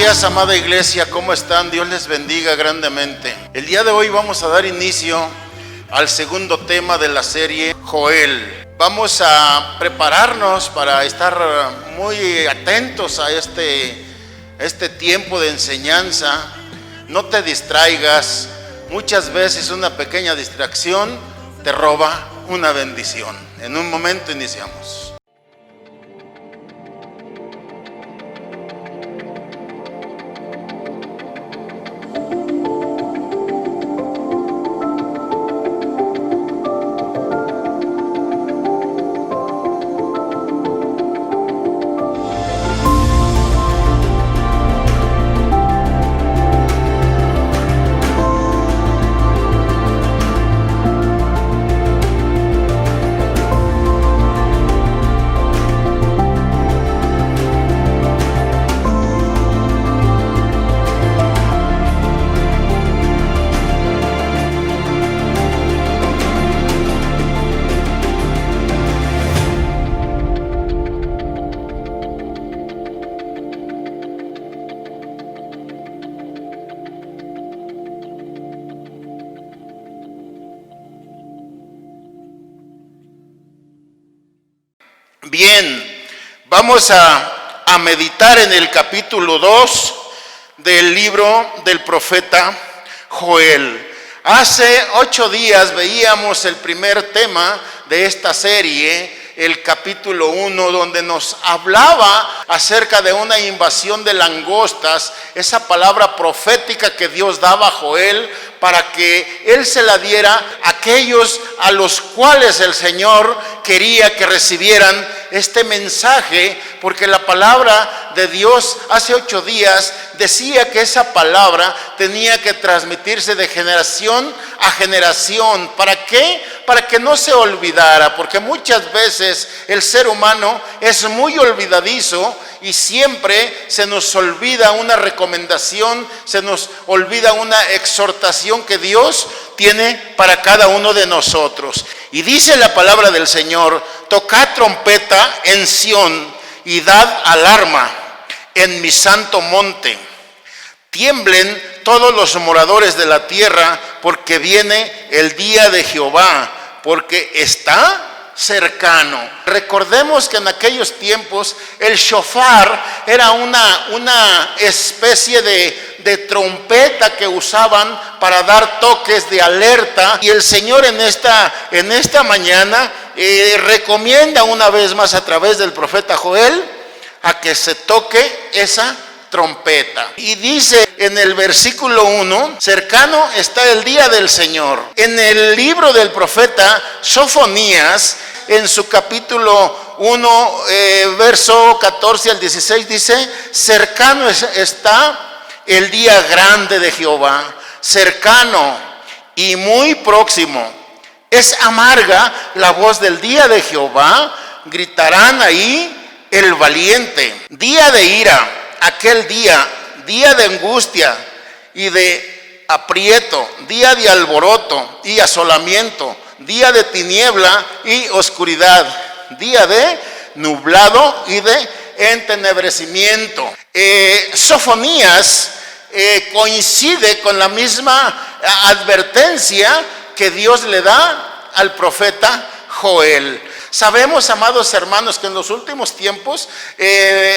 días, amada iglesia, ¿cómo están? Dios les bendiga grandemente. El día de hoy vamos a dar inicio al segundo tema de la serie Joel. Vamos a prepararnos para estar muy atentos a este tiempo de enseñanza. No te distraigas. Muchas veces una pequeña distracción te roba una bendición. En un momento iniciamos. Bien, vamos a meditar en el capítulo 2 del libro del profeta Joel. Hace 8 días veíamos el primer tema de esta serie, el capítulo 1, donde nos hablaba acerca de una invasión de langostas, esa palabra profética que Dios daba a Joel para que él se la diera a aquellos a los cuales el Señor quería que recibieran este mensaje, porque la palabra de Dios hace 8 días decía que esa palabra tenía que transmitirse de generación a generación. ¿Para qué? Para que no se olvidara, porque muchas veces el ser humano es muy olvidadizo y siempre se nos olvida una recomendación, se nos olvida una exhortación que Dios tiene para cada uno de nosotros. Y dice la palabra del Señor: tocad trompeta en Sión y dad alarma en mi santo monte. Tiemblen todos los moradores de la tierra, porque viene el día de Jehová, porque está cercano. Recordemos que en aquellos tiempos el shofar era una especie de trompeta que usaban para dar toques de alerta, y el Señor en esta mañana recomienda una vez más a través del profeta Joel a que se toque esa trompeta. Y dice en el versículo 1: cercano está el día del Señor. En el libro del profeta Sofonías, en su capítulo 1, verso 14 al 16, dice: cercano está el día grande de Jehová, cercano y muy próximo. Es amarga la voz del día de Jehová, gritarán ahí el valiente. Día de ira, aquel día de angustia y de aprieto, día de alboroto y asolamiento, día de tiniebla y oscuridad, día de nublado y de entenebrecimiento. Sofonías coincide con la misma advertencia que Dios le da al profeta Joel. Sabemos, amados hermanos, que en los últimos tiempos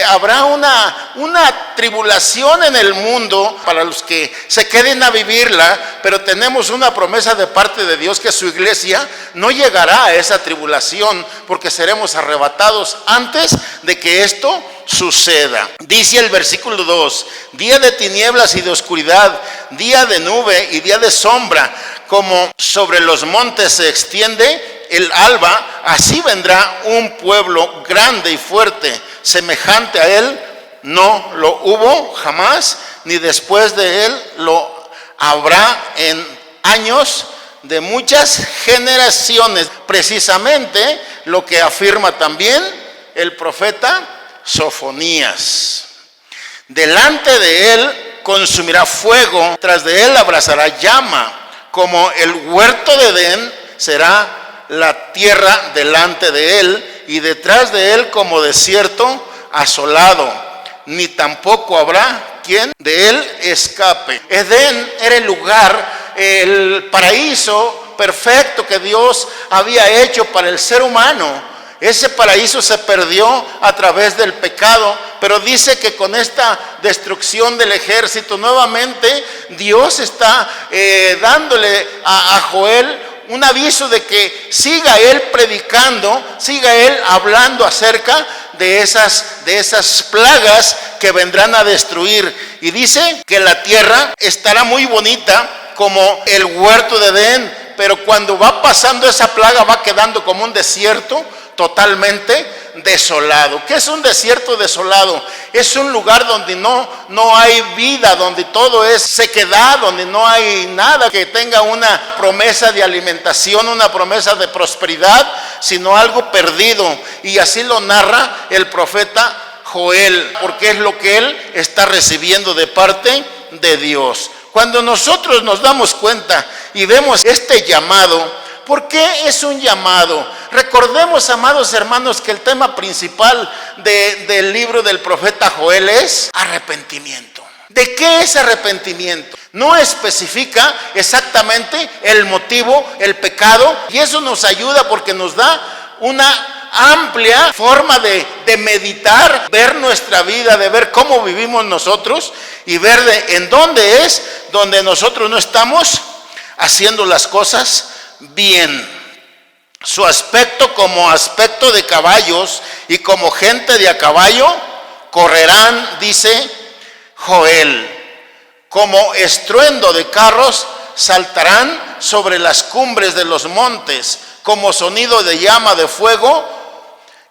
habrá una tribulación en el mundo para los que se queden a vivirla, pero tenemos una promesa de parte de Dios que su iglesia no llegará a esa tribulación, porque seremos arrebatados antes de que esto suceda. Dice el versículo 2: día de tinieblas y de oscuridad, día de nube y día de sombra, como sobre los montes se extiende el alba, así vendrá un pueblo grande y fuerte, semejante a él no lo hubo jamás, ni después de él lo habrá en años de muchas generaciones. Precisamente lo que afirma también el profeta Sofonías. Delante de él consumirá fuego, tras de él abrazará llama, como el huerto de Edén será la tierra delante de él, y detrás de él como desierto asolado, ni tampoco habrá ¿quién? De él escape. Edén era el lugar, el paraíso perfecto que Dios había hecho para el ser humano. Ese paraíso se perdió a través del pecado, pero dice que con esta destrucción del ejército, nuevamente Dios está dándole a Joel un aviso de que siga él predicando, siga él hablando acerca de esas plagas que vendrán a destruir. Y dice que la tierra estará muy bonita como el huerto de Edén, pero cuando va pasando esa plaga va quedando como un desierto totalmente desolado. ¿Qué es un desierto desolado? Es un lugar donde no hay vida, donde todo es sequedad, donde no hay nada que tenga una promesa de alimentación, una promesa de prosperidad, sino algo perdido. Y así lo narra el profeta Joel, porque es lo que él está recibiendo de parte de Dios. Cuando nosotros nos damos cuenta y vemos este llamado, ¿por qué es un llamado? Recordemos, amados hermanos, que el tema principal del libro del profeta Joel es arrepentimiento. ¿De qué es arrepentimiento? No especifica exactamente el motivo, el pecado, y eso nos ayuda porque nos da una amplia forma de meditar, ver nuestra vida, de ver cómo vivimos nosotros y ver en dónde es donde nosotros no estamos haciendo las cosas bien. Su aspecto como aspecto de caballos y como gente de a caballo correrán, dice Joel, como estruendo de carros saltarán sobre las cumbres de los montes, como sonido de llama de fuego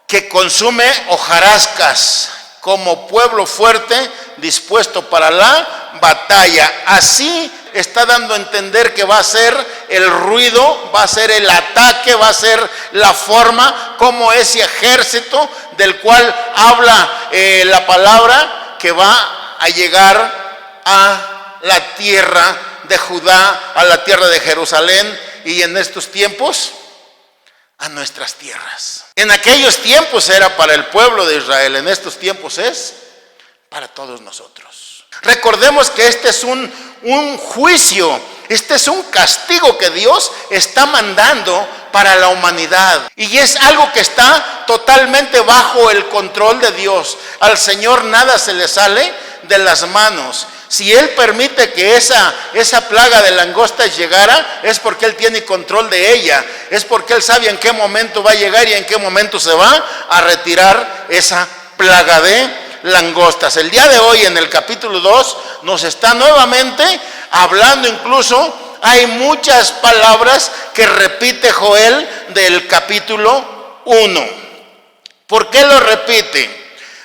que consume hojarascas, como pueblo fuerte dispuesto para la batalla. Así está dando a entender que va a ser el ruido, va a ser el ataque, va a ser la forma como ese ejército del cual habla la palabra, que va a llegar a la tierra de Judá, a la tierra de Jerusalén, y en estos tiempos a nuestras tierras. En aquellos tiempos era para el pueblo de Israel, en estos tiempos es para todos nosotros. Recordemos que este es un juicio, este es un castigo que Dios está mandando para la humanidad, y es algo que está totalmente bajo el control de Dios. Al Señor nada se le sale de las manos. Si Él permite que esa plaga de langostas llegara, es porque Él tiene control de ella, es porque Él sabe en qué momento va a llegar y en qué momento se va a retirar esa plaga de langostas. El día de hoy, en el capítulo 2, nos está nuevamente hablando, incluso hay muchas palabras que repite Joel del capítulo 1. ¿Por qué lo repite?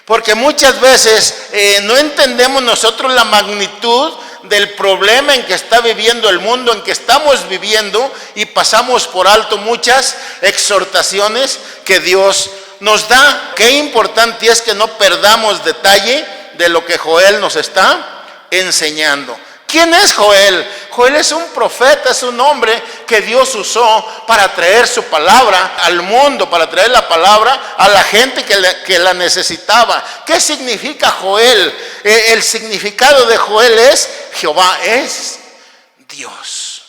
Porque muchas veces no entendemos nosotros la magnitud del problema en que está viviendo el mundo, en que estamos viviendo, y pasamos por alto muchas exhortaciones que Dios nos da. Qué importante es que no perdamos detalle de lo que Joel nos está enseñando. ¿Quién es Joel? Joel es un profeta, es un hombre que Dios usó para traer su palabra al mundo, para traer la palabra a la gente que la necesitaba. ¿Qué significa Joel? El significado de Joel es: Jehová es Dios.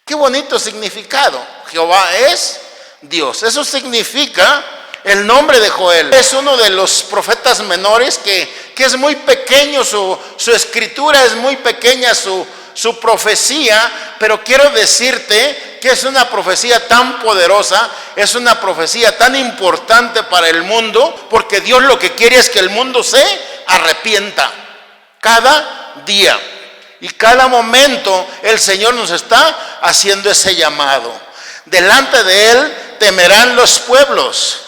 Qué bonito significado. Jehová es Dios. Eso significa el nombre de Joel. Es uno de los profetas menores que es muy pequeño, su escritura es muy pequeña, su profecía, pero quiero decirte que es una profecía tan poderosa, es una profecía tan importante para el mundo, porque Dios lo que quiere es que el mundo se arrepienta cada día. Y cada momento el Señor nos está haciendo ese llamado. Delante de Él temerán los pueblos,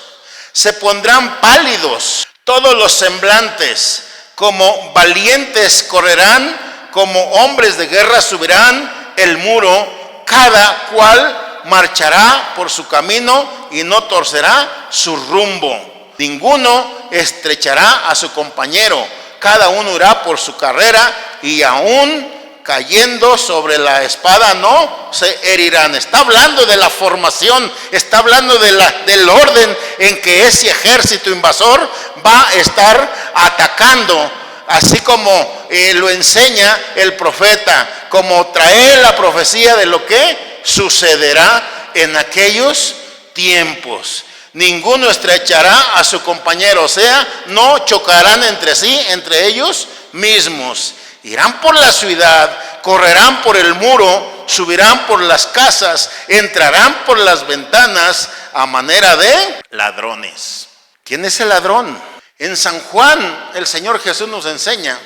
se pondrán pálidos todos los semblantes, como valientes correrán, como hombres de guerra subirán el muro, cada cual marchará por su camino y no torcerá su rumbo. Ninguno estrechará a su compañero, cada uno irá por su carrera, y aún cayendo sobre la espada no se herirán. Está hablando de la formación, está hablando del orden en que ese ejército invasor va a estar atacando así como lo enseña el profeta, como trae la profecía de lo que sucederá en aquellos tiempos. Ninguno estrechará a su compañero, o sea, no chocarán entre sí, entre ellos mismos. Irán por la ciudad, correrán por el muro, subirán por las casas, entrarán por las ventanas a manera de ladrones. ¿Quién es el ladrón? En San Juan el Señor Jesús nos enseña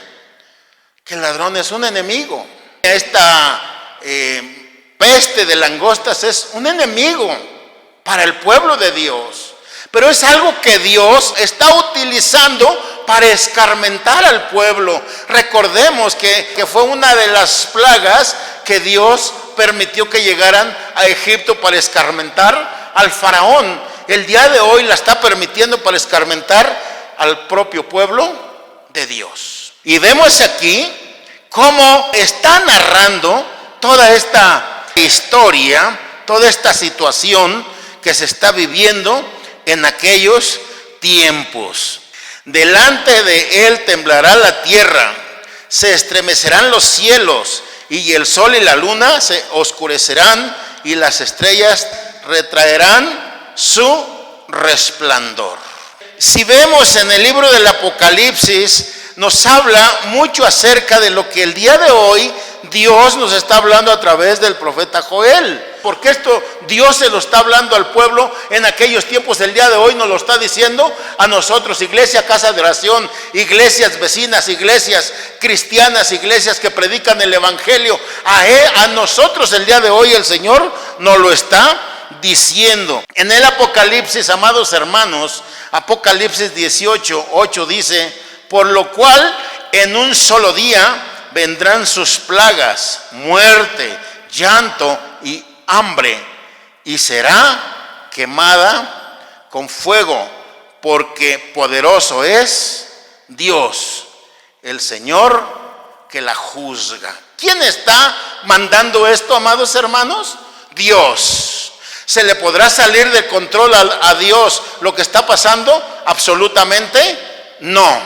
que el ladrón es un enemigo. Esta peste de langostas es un enemigo para el pueblo de Dios, pero es algo que Dios está utilizando para escarmentar al pueblo. Recordemos que fue una de las plagas que Dios permitió que llegaran a Egipto para escarmentar al faraón. El día de hoy la está permitiendo para escarmentar al propio pueblo de Dios. Y vemos aquí cómo está narrando toda esta historia, toda esta situación que se está viviendo en aquellos tiempos. Delante de él temblará la tierra, se estremecerán los cielos, y el sol y la luna se oscurecerán, y las estrellas retraerán su resplandor. Si vemos en el libro del Apocalipsis, nos habla mucho acerca de lo que el día de hoy Dios nos está hablando a través del profeta Joel. Porque esto Dios se lo está hablando al pueblo en aquellos tiempos, el día de hoy nos lo está diciendo a nosotros, iglesia, casa de oración, iglesias vecinas, iglesias cristianas, iglesias que predican el evangelio. A nosotros el día de hoy el Señor nos lo está diciendo. En el Apocalipsis, amados hermanos, Apocalipsis 18:8 dice: por lo cual en un solo día vendrán sus plagas, muerte, llanto y hambre, y será quemada con fuego, porque poderoso es Dios, el Señor que la juzga. ¿Quién está mandando esto, amados hermanos? Dios. ¿Se le podrá salir de control a Dios lo que está pasando? Absolutamente no,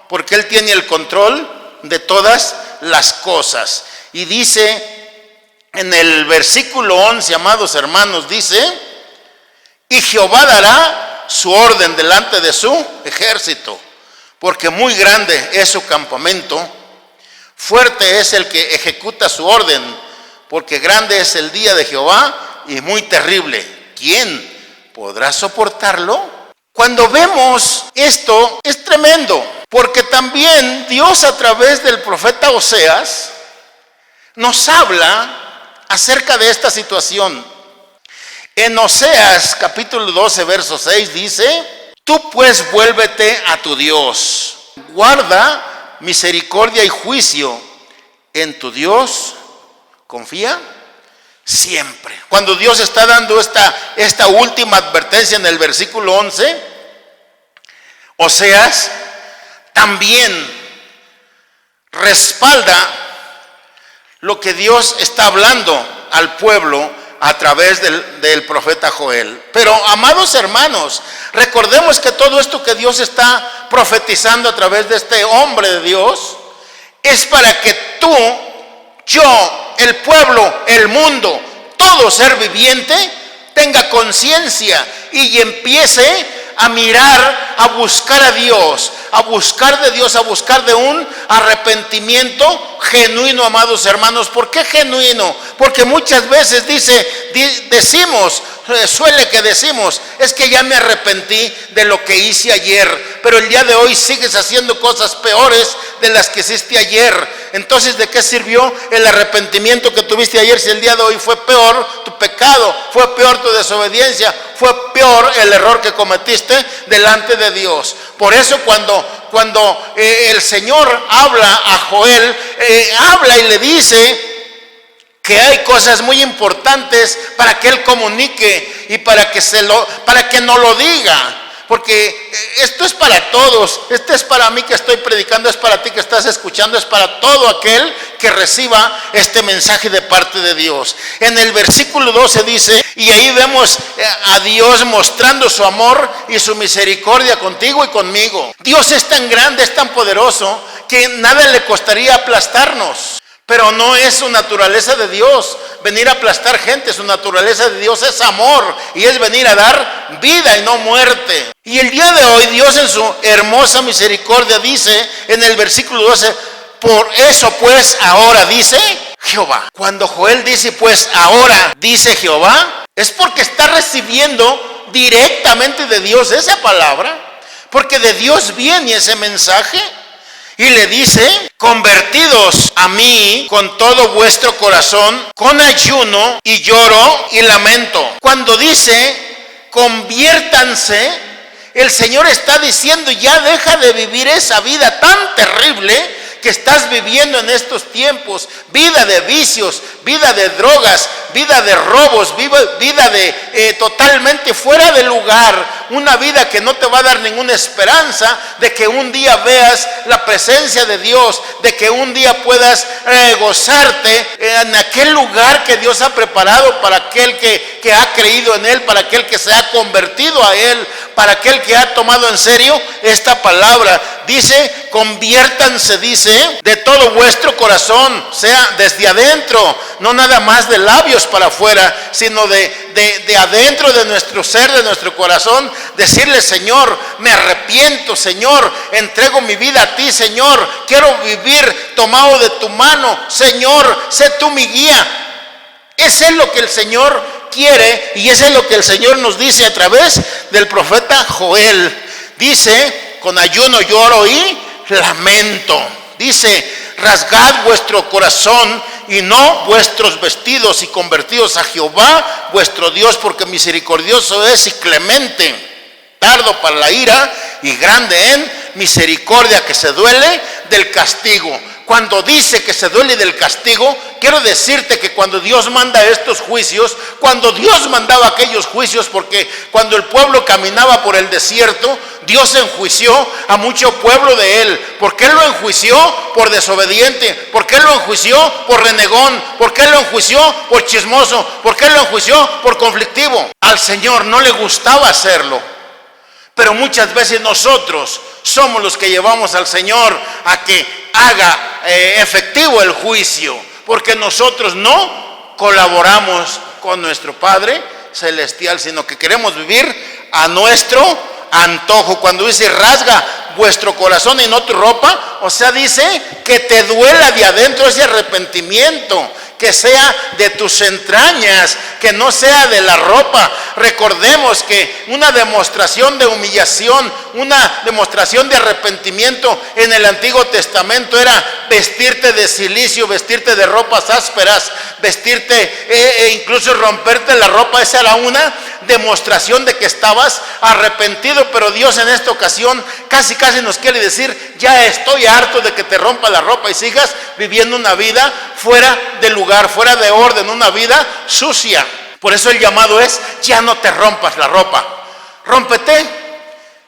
porque Él tiene el control de todas las cosas. Y dice en el versículo 11, amados hermanos, dice: y Jehová dará su orden delante de su ejército, porque muy grande es su campamento, fuerte es el que ejecuta su orden, porque grande es el día de Jehová y muy terrible. ¿Quién podrá soportarlo? Cuando vemos esto es tremendo, porque también Dios a través del profeta Oseas nos habla acerca de esta situación. En Oseas capítulo 12 verso 6 dice: tú pues vuélvete a tu Dios, guarda misericordia y juicio, en tu Dios confía siempre. Cuando Dios está dando esta última advertencia en el versículo 11, Oseas también respalda lo que Dios está hablando al pueblo a través del profeta Joel. Pero, amados hermanos, recordemos que todo esto que Dios está profetizando a través de este hombre de Dios es para que tú, yo, el pueblo, el mundo, todo ser viviente tenga conciencia y empiece a mirar, a buscar a Dios, a buscar de Dios, a buscar de un arrepentimiento genuino, amados hermanos. ¿Por qué genuino? Porque muchas veces decimos, es que ya me arrepentí de lo que hice ayer, pero el día de hoy sigues haciendo cosas peores de las que hiciste ayer. Entonces, ¿de qué sirvió el arrepentimiento que tuviste ayer si el día de hoy fue peor tu pecado, fue peor tu desobediencia, fue peor el error que cometiste delante de Dios? Por eso cuando el Señor habla a Joel, habla y le dice que hay cosas muy importantes para que él comunique y para que no lo diga. Porque esto es para todos, esto es para mí que estoy predicando, es para ti que estás escuchando, es para todo aquel que reciba este mensaje de parte de Dios. En el versículo 12 dice, y ahí vemos a Dios mostrando su amor y su misericordia contigo y conmigo. Dios es tan grande, es tan poderoso, que nada le costaría aplastarnos. Pero no es su naturaleza de Dios venir a aplastar gente. Su naturaleza de Dios es amor y es venir a dar vida y no muerte. Y el día de hoy Dios en su hermosa misericordia dice en el versículo 12, por eso pues ahora dice Jehová. Cuando Joel dice pues ahora dice Jehová, es porque está recibiendo directamente de Dios esa palabra, porque de Dios viene ese mensaje. Y le dice, convertidos a mí con todo vuestro corazón, con ayuno y lloro y lamento. Cuando dice, conviértanse, el Señor está diciendo, ya deja de vivir esa vida tan terrible que estás viviendo en estos tiempos. Vida de vicios, vida de drogas, vida de robos, vida de totalmente fuera de lugar. Una vida que no te va a dar ninguna esperanza de que un día veas la presencia de Dios, de que un día puedas gozarte en aquel lugar que Dios ha preparado para aquel que ha creído en Él, para aquel que se ha convertido a Él, para aquel que ha tomado en serio esta palabra. Dice, conviértanse, dice, de todo vuestro corazón, sea desde adentro, no nada más de labios para afuera, sino de adentro de nuestro ser, de nuestro corazón, decirle, Señor, me arrepiento, Señor, entrego mi vida a ti, Señor, quiero vivir tomado de tu mano, Señor, sé tú mi guía. Ese es lo que el Señor quiere y eso es lo que el Señor nos dice a través del profeta Joel. Dice, con ayuno, lloro y lamento. Dice, rasgad vuestro corazón y no vuestros vestidos y convertidos a Jehová vuestro Dios, porque misericordioso es y clemente, tardo para la ira y grande en misericordia, que se duele del castigo. Cuando dice que se duele del castigo, quiero decirte que cuando Dios manda estos juicios, cuando Dios mandaba aquellos juicios, porque cuando el pueblo caminaba por el desierto, Dios enjuició a mucho pueblo de Él. ¿Por qué lo enjuició? Por desobediente. ¿Por qué lo enjuició? Por renegón. ¿Por qué lo enjuició? Por chismoso. ¿Por qué lo enjuició? Por conflictivo. Al Señor no le gustaba hacerlo. Pero muchas veces nosotros somos los que llevamos al Señor a que haga efectivo el juicio, porque nosotros no colaboramos con nuestro Padre Celestial, sino que queremos vivir a nuestro antojo. Cuando dice rasga vuestro corazón y no tu ropa, o sea, dice que te duela de adentro ese arrepentimiento, que sea de tus entrañas, que no sea de la ropa. Recordemos que una demostración de humillación, una demostración de arrepentimiento en el Antiguo Testamento era vestirte de cilicio, vestirte de ropas ásperas, vestirte e incluso romperte la ropa. Esa era una demostración de que estabas arrepentido. Pero Dios en esta ocasión casi nos quiere decir, ya estoy harto de que te rompa la ropa y sigas viviendo una vida fuera de lugar, fuera de orden, una vida sucia. Por eso el llamado es, ya no te rompas la ropa, rómpete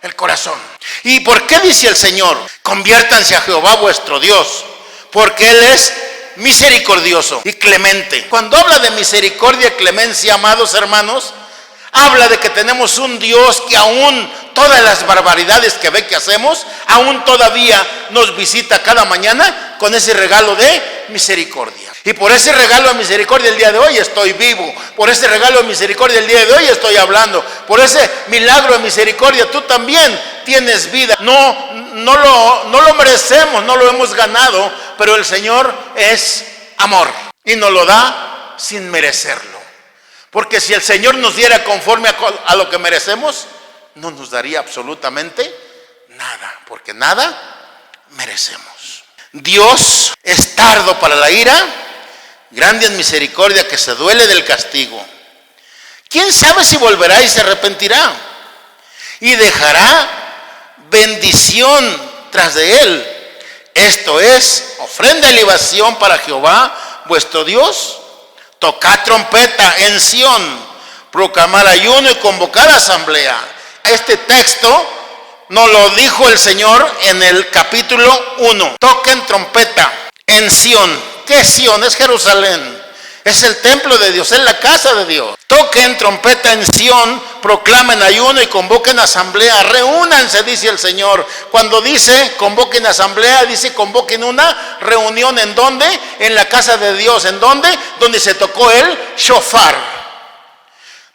el corazón. ¿Y por qué dice el Señor? Conviértanse a Jehová vuestro Dios, porque Él es misericordioso y clemente. Cuando habla de misericordia y clemencia, amados hermanos, habla de que tenemos un Dios que aún todas las barbaridades que ve que hacemos, aún todavía nos visita cada mañana con ese regalo de misericordia. Y por ese regalo de misericordia el día de hoy estoy vivo. Por ese regalo de misericordia el día de hoy estoy hablando. Por ese milagro de misericordia tú también tienes vida. No lo merecemos, no lo hemos ganado, pero el Señor es amor y nos lo da sin merecerlo. Porque si el Señor nos diera conforme a lo que merecemos, no nos daría absolutamente nada, porque nada merecemos. Dios es tardo para la ira, grande en misericordia, que se duele del castigo. ¿Quién sabe si volverá y se arrepentirá? Y dejará bendición tras de él. Esto es ofrenda y libación para Jehová vuestro Dios. Tocad trompeta en Sión, proclamar ayuno y convocar asamblea. Este texto nos lo dijo el Señor en el capítulo 1. Toquen trompeta en Sión. ¿Qué es Sión? Es Jerusalén. Es el templo de Dios, es la casa de Dios. Toquen trompeta en Sión, proclamen ayuno y convoquen asamblea. Reúnanse, dice el Señor. Cuando dice convoquen asamblea, dice convoquen una reunión. ¿En dónde? En la casa de Dios. ¿En dónde? Donde se tocó el shofar,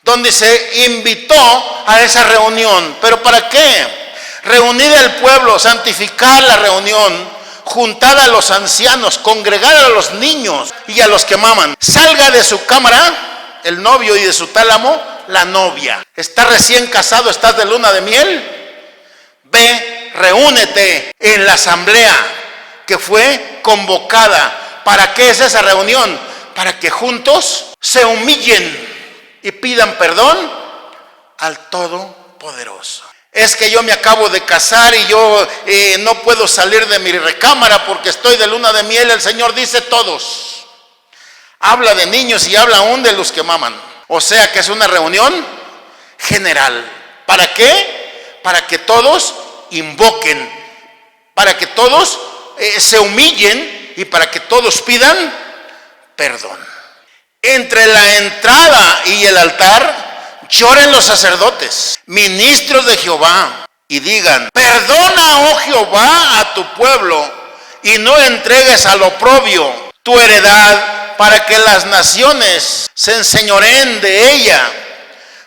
donde se invitó a esa reunión. ¿Pero para qué? Reunir al pueblo, santificar la reunión, juntar a los ancianos, congregar a los niños y a los que maman. Salga de su cámara el novio y de su tálamo la novia. ¿Estás recién casado? ¿Estás de luna de miel? Ve, reúnete en la asamblea que fue convocada. ¿Para qué es esa reunión? Para que juntos se humillen y pidan perdón al Todopoderoso. Es que yo me acabo de casar y yo no puedo salir de mi recámara porque estoy de luna de miel. El Señor dice todos. Habla de niños y habla aún de los que maman. O sea que es una reunión general. ¿Para qué? Para que todos invoquen, para que todos se humillen y para que todos pidan perdón. Entre la entrada y el altar lloren los sacerdotes, ministros de Jehová, y digan: perdona, oh Jehová, a tu pueblo, y no entregues al oprobio tu heredad, para que las naciones se enseñoreen de ella.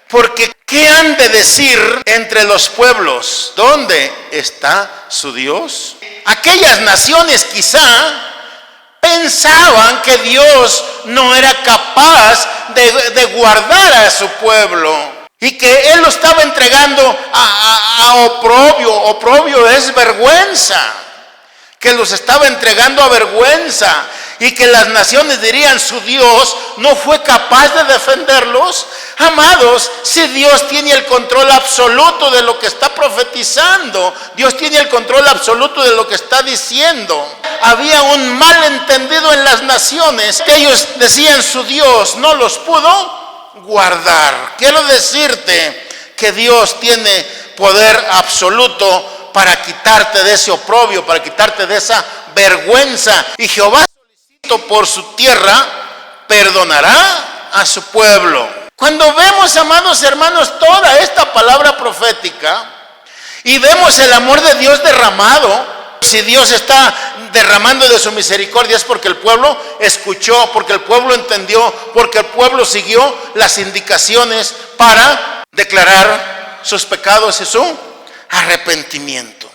Porque ¿qué han de decir entre los pueblos? ¿Dónde está su Dios? Aquellas naciones quizá pensaban que Dios no era capaz de guardar a su pueblo y que Él lo estaba entregando a oprobio. Oprobio es vergüenza, que los estaba entregando a vergüenza y que las naciones dirían: su Dios no fue capaz de defenderlos. Amados, si Dios tiene el control absoluto de lo que está profetizando, Dios tiene el control absoluto de lo que está diciendo. Había un malentendido en las naciones, que ellos decían: su Dios no los pudo guardar. Quiero decirte que Dios tiene poder absoluto para quitarte de ese oprobio, para quitarte de esa vergüenza. Y Jehová, solicito por su tierra, perdonará a su pueblo. Cuando vemos, amados hermanos, toda esta palabra profética y vemos el amor de Dios derramado, si Dios está derramando de su misericordia es porque el pueblo escuchó, porque el pueblo entendió, porque el pueblo siguió las indicaciones para declarar sus pecados y su arrepentimiento.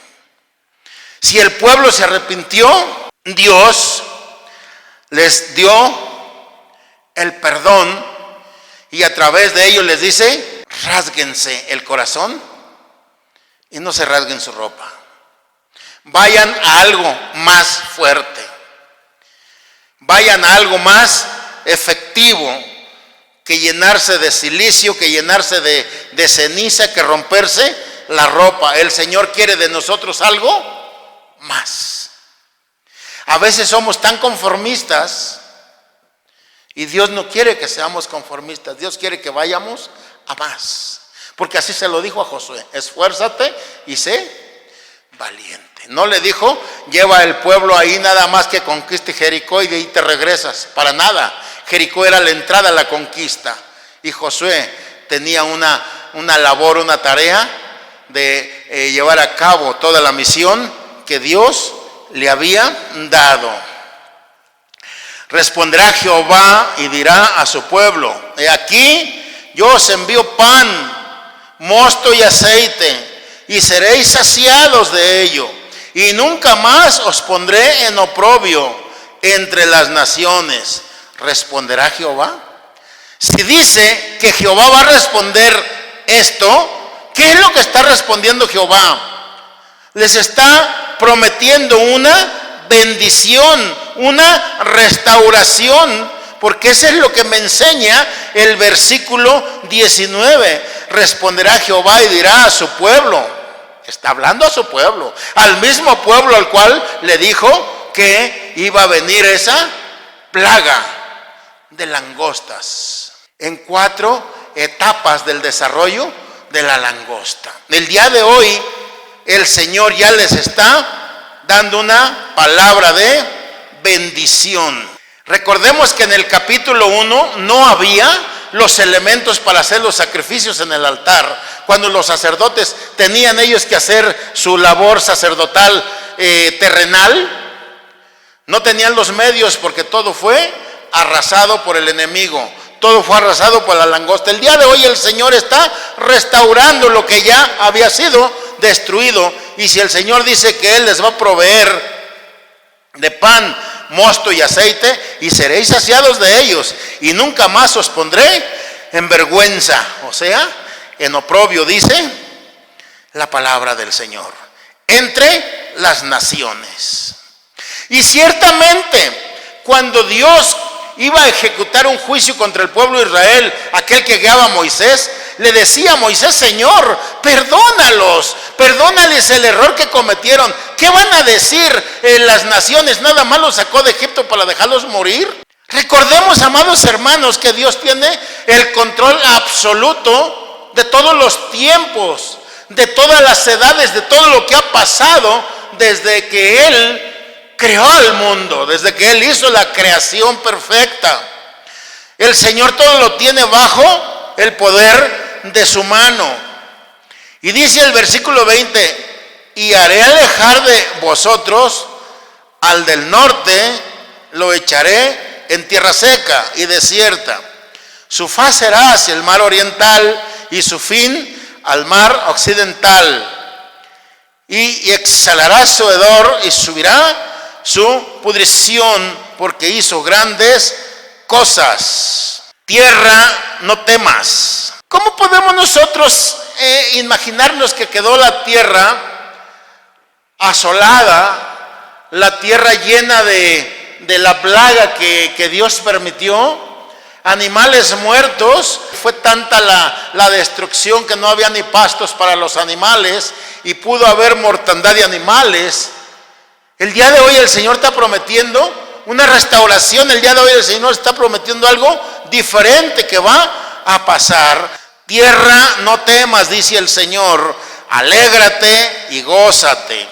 Si el pueblo se arrepintió, Dios les dio el perdón y a través de ello les dice: rásguense el corazón y no se rasguen su ropa. Vayan a algo más fuerte, vayan a algo más efectivo que llenarse de silicio, que llenarse de ceniza, que romperse la ropa. El Señor quiere de nosotros algo más. A veces somos tan conformistas y Dios no quiere que seamos conformistas. Dios quiere que vayamos a más, porque así se lo dijo a Josué: esfuérzate y sé valiente. No le dijo: lleva el pueblo ahí nada más que conquiste Jericó y de ahí te regresas. Para nada. Jericó era la entrada a la conquista y Josué tenía una labor, una tarea de llevar a cabo toda la misión que Dios le había dado. Responderá Jehová y dirá a su pueblo: he aquí, yo os envío pan, mosto y aceite, y seréis saciados de ello, y nunca más os pondré en oprobio entre las naciones. ¿Responderá Jehová? Si dice que Jehová va a responder esto, ¿qué es lo que está respondiendo Jehová? Les está prometiendo una bendición, una restauración, porque eso es lo que me enseña el versículo 19. Responderá Jehová y dirá a su pueblo. Está hablando a su pueblo, al mismo pueblo al cual le dijo que iba a venir esa plaga de langostas, en 4 etapas del desarrollo de la langosta. El día de hoy el Señor ya les está dando una palabra de bendición. Recordemos que en el capítulo 1 no había los elementos para hacer los sacrificios en el altar. Cuando los sacerdotes tenían ellos que hacer su labor sacerdotal terrenal, no tenían los medios porque todo fue arrasado por el enemigo. Todo fue arrasado por la langosta. El día de hoy el Señor está restaurando lo que ya había sido destruido. Y si el Señor dice que Él les va a proveer de pan, mosto y aceite, y seréis saciados de ellos, y nunca más os pondré en vergüenza, o sea, en oprobio, dice la palabra del Señor, entre las naciones. Y ciertamente, cuando Dios iba a ejecutar un juicio contra el pueblo de Israel, aquel que guiaba a Moisés, le decía a Moisés: Señor, perdónalos, perdónales el error que cometieron. ¿Qué van a decir las naciones? ¿Nada más los sacó de Egipto para dejarlos morir? Recordemos, amados hermanos, que Dios tiene el control absoluto de todos los tiempos, de todas las edades, de todo lo que ha pasado desde que Él creó al mundo, desde que Él hizo la creación perfecta. El Señor todo lo tiene bajo el poder de su mano. Y dice el versículo 20: y haré alejar de vosotros al del norte, lo echaré en tierra seca y desierta. Su faz será hacia el mar oriental y su fin al mar occidental. Y exhalará su hedor y subirá su pudrición, porque hizo grandes cosas. Tierra, no temas. ¿Cómo podemos nosotros imaginarnos que quedó la tierra asolada, la tierra llena de la plaga que Dios permitió? Animales muertos, fue tanta la destrucción que no había ni pastos para los animales y pudo haber mortandad de animales. El día de hoy el Señor está prometiendo una restauración. El día de hoy el Señor está prometiendo algo diferente que va a pasar. Tierra, no temas, dice el Señor, alégrate y gózate.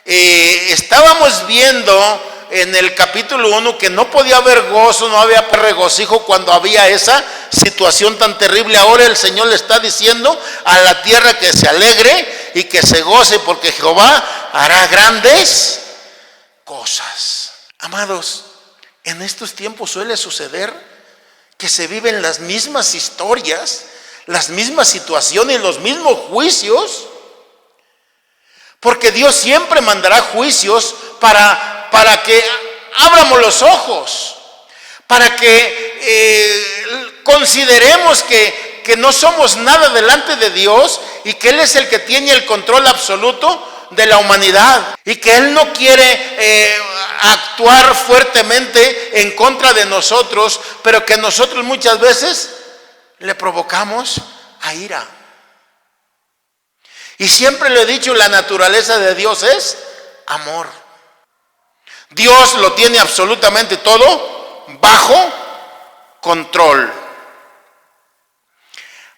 Estábamos viendo en el capítulo 1 que no podía haber gozo, no había regocijo cuando había esa situación tan terrible. Ahora el Señor le está diciendo a la tierra que se alegre y que se goce, porque Jehová hará grandes cosas. Amados, en estos tiempos suele suceder que se viven las mismas historias, las mismas situaciones, los mismos juicios, porque Dios siempre mandará juicios para que abramos los ojos, para que consideremos que no somos nada delante de Dios y que Él es el que tiene el control absoluto de la humanidad y que Él no quiere actuar fuertemente en contra de nosotros, pero que nosotros muchas veces le provocamos a ira. Y siempre le he dicho, la naturaleza de Dios es amor. Dios lo tiene absolutamente todo bajo control.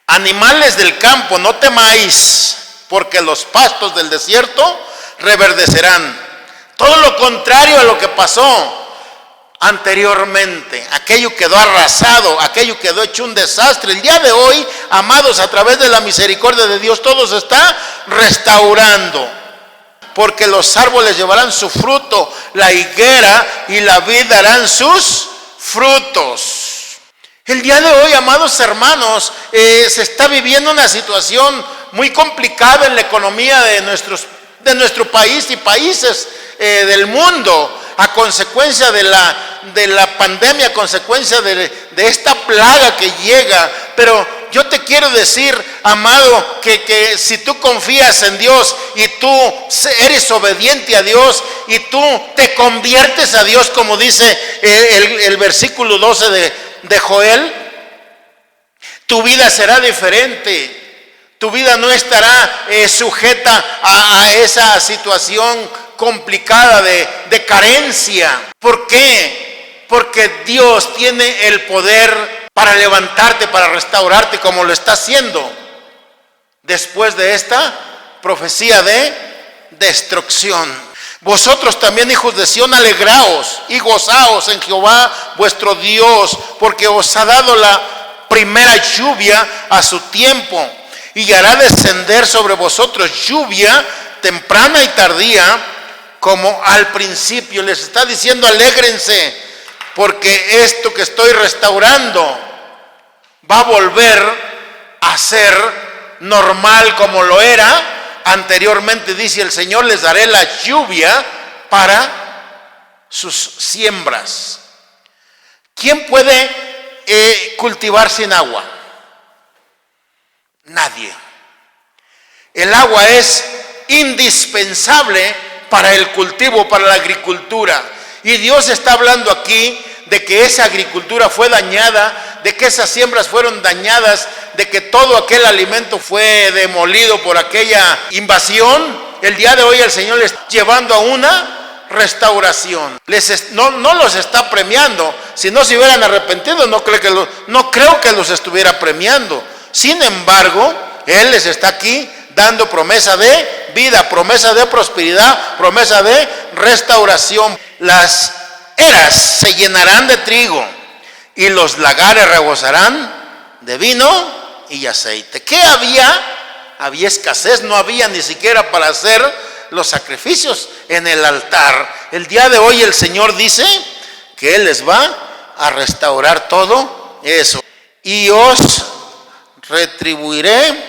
Animales del campo, no temáis, porque los pastos del desierto reverdecerán. Todo lo contrario a lo que pasó anteriormente. Aquello quedó arrasado, aquello quedó hecho un desastre. El día de hoy, amados, a través de la misericordia de Dios, todo se está restaurando. Porque los árboles llevarán su fruto, la higuera y la vid darán sus frutos. El día de hoy, amados hermanos, se está viviendo una situación muy complicada en la economía de nuestro país y países del mundo, a consecuencia de la pandemia, a consecuencia de esta plaga que llega. Pero yo te quiero decir, amado, que si tú confías en Dios y tú eres obediente a Dios y tú te conviertes a Dios, como dice el versículo 12 de Joel, tu vida será diferente. Tu vida no estará sujeta a esa situación complicada de carencia. ¿Por qué? Porque Dios tiene el poder para levantarte, para restaurarte, como lo está haciendo después de esta profecía de destrucción. Vosotros también, hijos de Sión, alegraos y gozaos en Jehová vuestro Dios, porque os ha dado la primera lluvia a su tiempo, y hará descender sobre vosotros lluvia temprana y tardía, como al principio. Les está diciendo: alégrense, porque esto que estoy restaurando va a volver a ser normal como lo era anteriormente. Dice el Señor: les daré la lluvia para sus siembras. ¿Quién puede cultivar sin agua? Nadie. El agua es indispensable para el cultivo, para la agricultura. Y Dios está hablando aquí de que esa agricultura fue dañada, de que esas siembras fueron dañadas, de que todo aquel alimento fue demolido por aquella invasión. El día de hoy el Señor les está llevando a una restauración. No los está premiando. Si no se hubieran arrepentido, no creo que los estuviera premiando. Sin embargo, Él les está aquí dando promesa de vida, promesa de prosperidad, promesa de restauración. Las eras se llenarán de trigo y los lagares rebosarán de vino y aceite. ¿Qué había? Había escasez, no había ni siquiera para hacer los sacrificios en el altar. El día de hoy el Señor dice que Él les va a restaurar todo eso. Y os retribuiré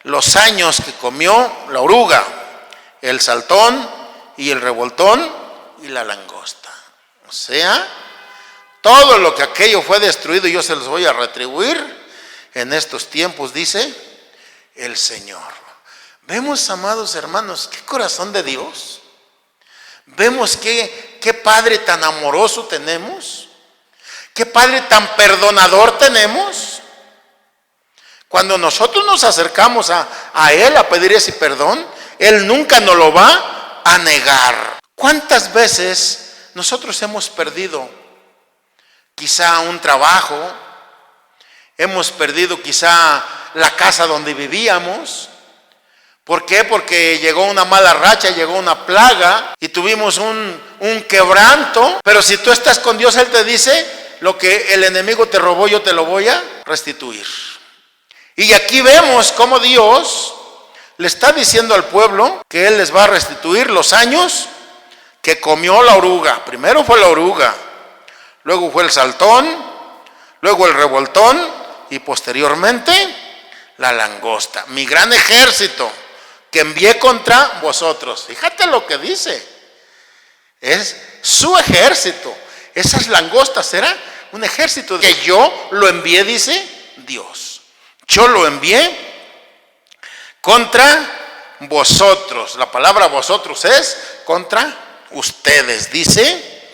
los años que comió la oruga, el saltón y el revoltón y la langosta. O sea, todo lo que aquello fue destruido, yo se los voy a retribuir en estos tiempos, dice el Señor. Vemos, amados hermanos, qué corazón de Dios. Vemos qué Padre tan amoroso tenemos, qué Padre tan perdonador tenemos. Cuando nosotros nos acercamos a Él a pedir ese perdón, Él nunca nos lo va a negar. ¿Cuántas veces nosotros hemos perdido quizá un trabajo? Hemos perdido quizá la casa donde vivíamos. ¿Por qué? Porque llegó una mala racha, llegó una plaga y tuvimos un quebranto. Pero si tú estás con Dios, Él te dice: lo que el enemigo te robó, yo te lo voy a restituir. Y aquí vemos cómo Dios le está diciendo al pueblo que Él les va a restituir los años que comió la oruga. Primero fue la oruga, luego fue el saltón, luego el revoltón y posteriormente la langosta. Mi gran ejército que envié contra vosotros. Fíjate lo que dice. Es su ejército. Esas langostas era un ejército que yo lo envié, dice Dios. Yo lo envié contra vosotros. La palabra vosotros es contra ustedes, dice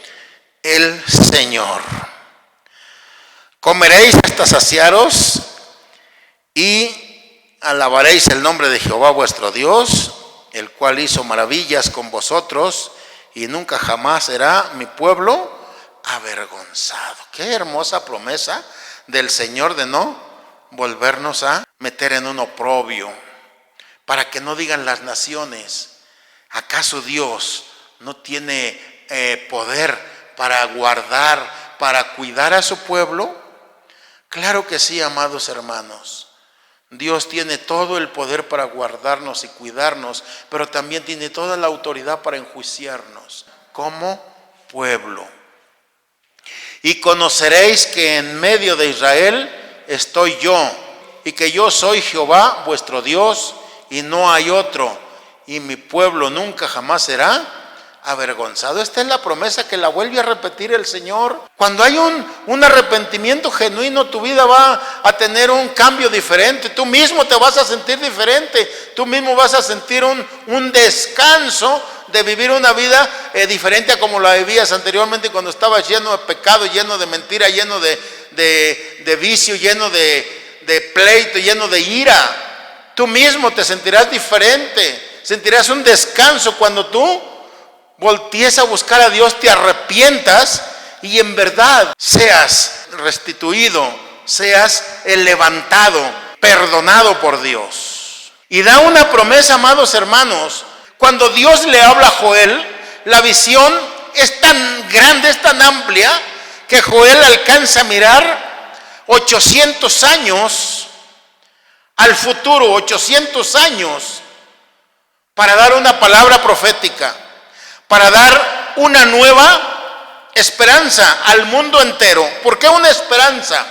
el Señor. Comeréis hasta saciaros y alabaréis el nombre de Jehová vuestro Dios, el cual hizo maravillas con vosotros, y nunca jamás será mi pueblo avergonzado. Qué hermosa promesa del Señor de no volvernos a meter en un oprobio, para que no digan las naciones: ¿acaso Dios no tiene poder para guardar, para cuidar a su pueblo? Claro que sí, amados hermanos. Dios tiene todo el poder para guardarnos y cuidarnos, pero también tiene toda la autoridad para enjuiciarnos como pueblo. Y conoceréis que en medio de Israel estoy yo, y que yo soy Jehová vuestro Dios, y no hay otro, y mi pueblo nunca jamás será avergonzado. Esta es la promesa que la vuelve a repetir el Señor. Cuando hay un arrepentimiento genuino, tu vida va a tener un cambio diferente. Tú mismo te vas a sentir diferente. Tú mismo vas a sentir un descanso de vivir una vida diferente a como la vivías anteriormente, cuando estabas lleno de pecado, lleno de mentira, lleno de vicio, lleno de pleito, lleno de ira. Tú mismo te sentirás diferente. Sentirás un descanso cuando tú voltees a buscar a Dios, te arrepientas y en verdad seas restituido, seas levantado, perdonado por Dios. Y da una promesa, amados hermanos. Cuando Dios le habla a Joel, la visión es tan grande, es tan amplia, que Joel alcanza a mirar 800 años al futuro, 800 años, para dar una palabra profética, para dar una nueva esperanza al mundo entero. ¿Por qué una esperanza?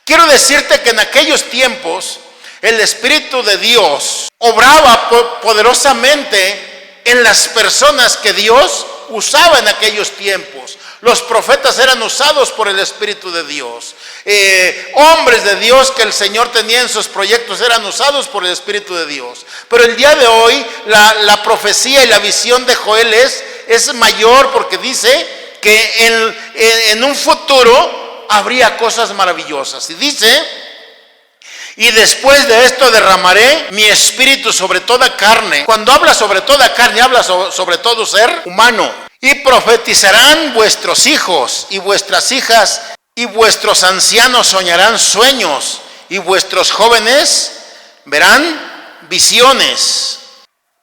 Quiero decirte que en aquellos tiempos el Espíritu de Dios obraba poderosamente en las personas que Dios usaba en aquellos tiempos. Los profetas eran usados por el Espíritu de Dios. Hombres de Dios que el Señor tenía en sus proyectos eran usados por el Espíritu de Dios. Pero el día de hoy la profecía y la visión de Joel es mayor, porque dice que en un futuro habría cosas maravillosas. Y dice: y después de esto derramaré mi espíritu sobre toda carne. Cuando habla sobre toda carne, habla sobre todo ser humano. Y profetizarán vuestros hijos y vuestras hijas, y vuestros ancianos soñarán sueños, y vuestros jóvenes verán visiones.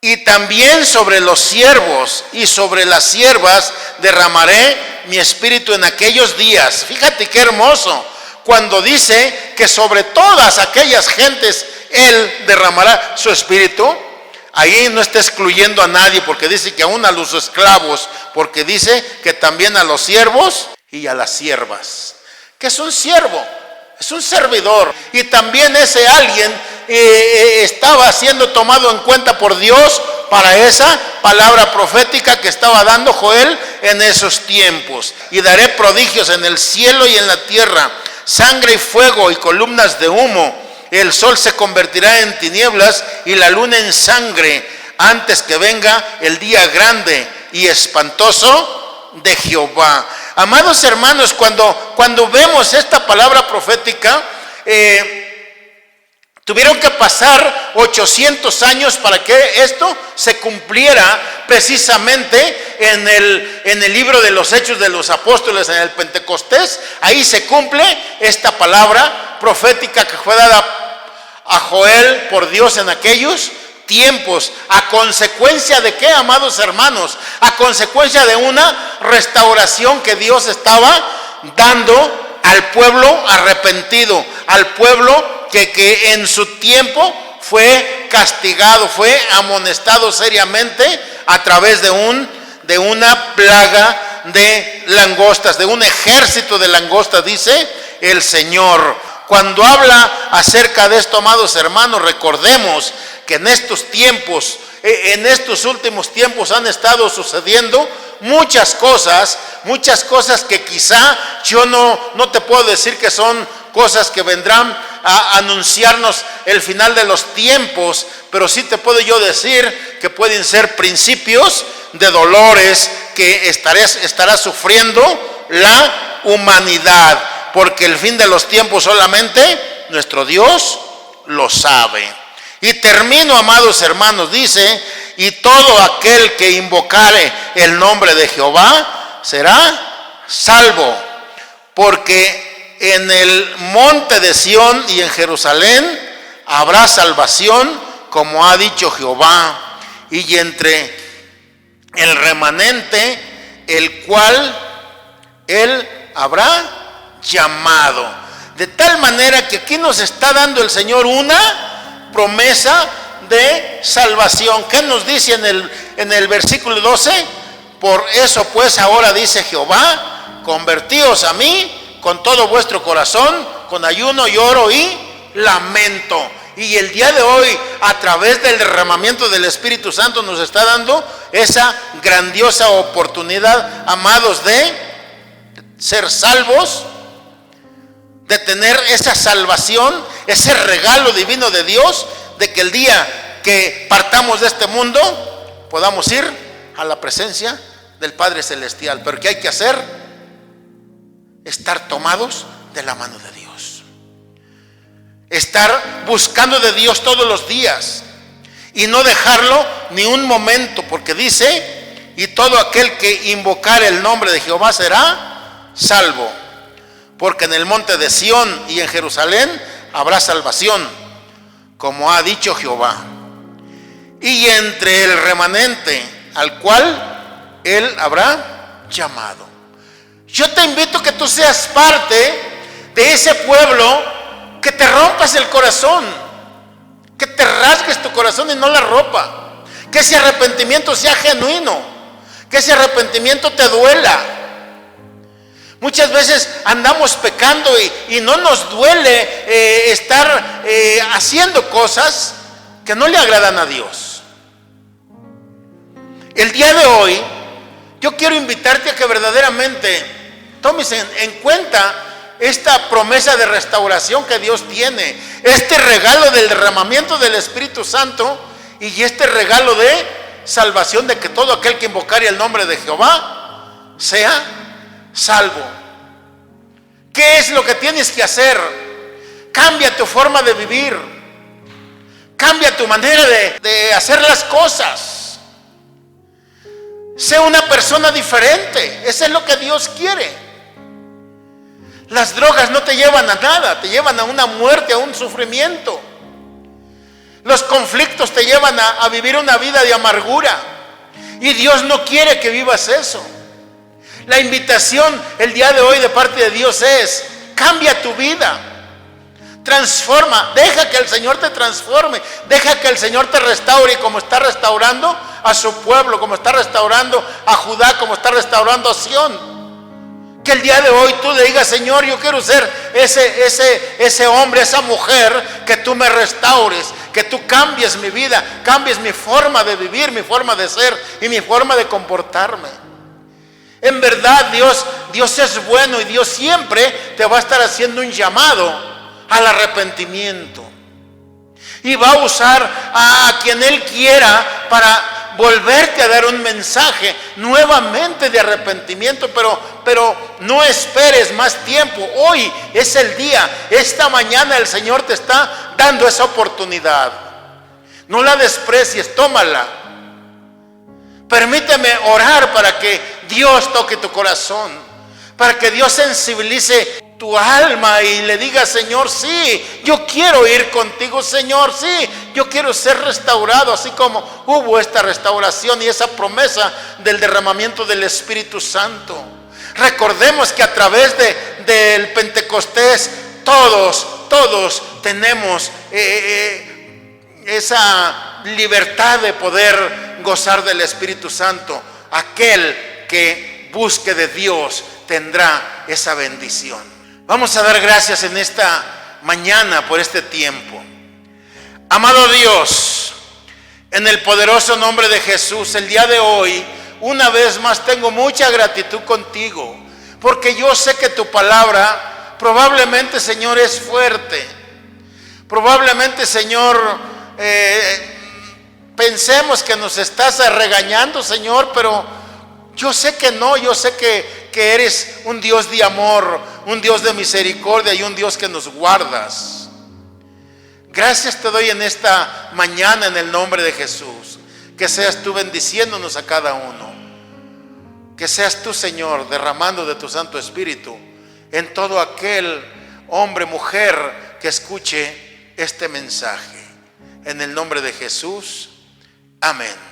Y también sobre los siervos y sobre las siervas derramaré mi espíritu en aquellos días. Fíjate qué hermoso, cuando dice que sobre todas aquellas gentes Él derramará su espíritu. Ahí no está excluyendo a nadie, porque dice que aún a los esclavos, porque dice que también a los siervos y a las siervas. ¿Qué es un siervo? Es un servidor. Y también ese alguien estaba siendo tomado en cuenta por Dios para esa palabra profética que estaba dando Joel en esos tiempos. Y daré prodigios en el cielo y en la tierra, sangre y fuego y columnas de humo. El sol se convertirá en tinieblas y la luna en sangre, antes que venga el día grande y espantoso de Jehová. Amados hermanos, cuando vemos esta palabra profética, tuvieron que pasar 800 años para que esto se cumpliera precisamente en el libro de los Hechos de los Apóstoles, en el Pentecostés. Ahí se cumple esta palabra profética que fue dada a Joel por Dios en aquellos tiempos. ¿A consecuencia de qué, amados hermanos? A consecuencia de una restauración que Dios estaba dando al pueblo arrepentido, al pueblo que en su tiempo fue castigado, fue amonestado seriamente a través de una plaga de langostas, de un ejército de langostas, dice el Señor. Cuando habla acerca de esto, amados hermanos, recordemos que en estos tiempos, en estos últimos tiempos han estado sucediendo muchas cosas que quizá yo no te puedo decir que son cosas que vendrán a anunciarnos el final de los tiempos, pero sí te puedo yo decir que pueden ser principios de dolores que estará sufriendo la humanidad, porque el fin de los tiempos solamente nuestro Dios lo sabe. Y termino, amados hermanos, dice: y todo aquel que invocare el nombre de Jehová será salvo, porque en el monte de Sión y en Jerusalén habrá salvación, como ha dicho Jehová, y entre el remanente, el cual él habrá llamado. De tal manera que aquí nos está dando el Señor una promesa de salvación. ¿Qué nos dice en el versículo 12? Por eso pues ahora dice Jehová: convertíos a mí con todo vuestro corazón, con ayuno, lloro y lamento. Y el día de hoy, a través del derramamiento del Espíritu Santo, nos está dando esa grandiosa oportunidad, amados, de ser salvos, de tener esa salvación, ese regalo divino de Dios, de que el día que partamos de este mundo podamos ir a la presencia del Padre Celestial. Pero ¿qué hay que hacer? Estar tomados de la mano de Dios, estar buscando de Dios todos los días y no dejarlo ni un momento, porque dice: y todo aquel que invocare el nombre de Jehová será salvo, porque en el monte de Sión y en Jerusalén habrá salvación, como ha dicho Jehová. Y entre el remanente, al cual Él habrá llamado. Yo te invito a que tú seas parte de ese pueblo, que te rompas el corazón, que te rasgues tu corazón y no la ropa, que ese arrepentimiento sea genuino, que ese arrepentimiento te duela. Muchas veces andamos pecando y no nos duele estar haciendo cosas que no le agradan a Dios. El día de hoy yo quiero invitarte a que verdaderamente tomes en cuenta esta promesa de restauración que Dios tiene, este regalo del derramamiento del Espíritu Santo y este regalo de salvación, de que todo aquel que invocare el nombre de Jehová sea salvo. ¿Qué es lo que tienes que hacer? Cambia tu forma de vivir, cambia tu manera de hacer las cosas. Sé una persona diferente. Eso es lo que Dios quiere. Las drogas no te llevan a nada, te llevan a una muerte, a un sufrimiento. Los conflictos te llevan a vivir una vida de amargura. Y Dios no quiere que vivas eso. La invitación el día de hoy de parte de Dios es: cambia tu vida, transforma, deja que el Señor te transforme, deja que el Señor te restaure, como está restaurando a su pueblo, como está restaurando a Judá, como está restaurando a Sión. Que el día de hoy tú le digas: Señor, yo quiero ser ese hombre, esa mujer, que tú me restaures, que tú cambies mi vida, cambies mi forma de vivir, mi forma de ser y mi forma de comportarme. En verdad Dios es bueno y Dios siempre te va a estar haciendo un llamado al arrepentimiento. Y va a usar a quien Él quiera para volverte a dar un mensaje nuevamente de arrepentimiento, pero no esperes más tiempo. Hoy es el día, esta mañana el Señor te está dando esa oportunidad. No la desprecies, tómala. Permíteme orar para que Dios toque tu corazón, para que Dios sensibilice tu alma y le diga: Señor, sí, yo quiero ir contigo, Señor, sí, yo quiero ser restaurado, así como hubo esta restauración y esa promesa del derramamiento del Espíritu Santo. Recordemos que a través del Pentecostés todos tenemos esa libertad de poder gozar del Espíritu Santo. Aquel que busque de Dios tendrá esa bendición. Vamos a dar gracias en esta mañana por este tiempo. Amado Dios, en el poderoso nombre de Jesús, el día de hoy, una vez más tengo mucha gratitud contigo, porque yo sé que tu palabra probablemente, Señor, es fuerte. Probablemente, Señor, pensemos que nos estás regañando, Señor, pero yo sé que no, yo sé que eres un Dios de amor, un Dios de misericordia y un Dios que nos guardas. Gracias te doy en esta mañana en el nombre de Jesús. Que seas tú bendiciéndonos a cada uno. Que seas tú, Señor, derramando de tu Santo Espíritu en todo aquel hombre, mujer que escuche este mensaje. En el nombre de Jesús, amén.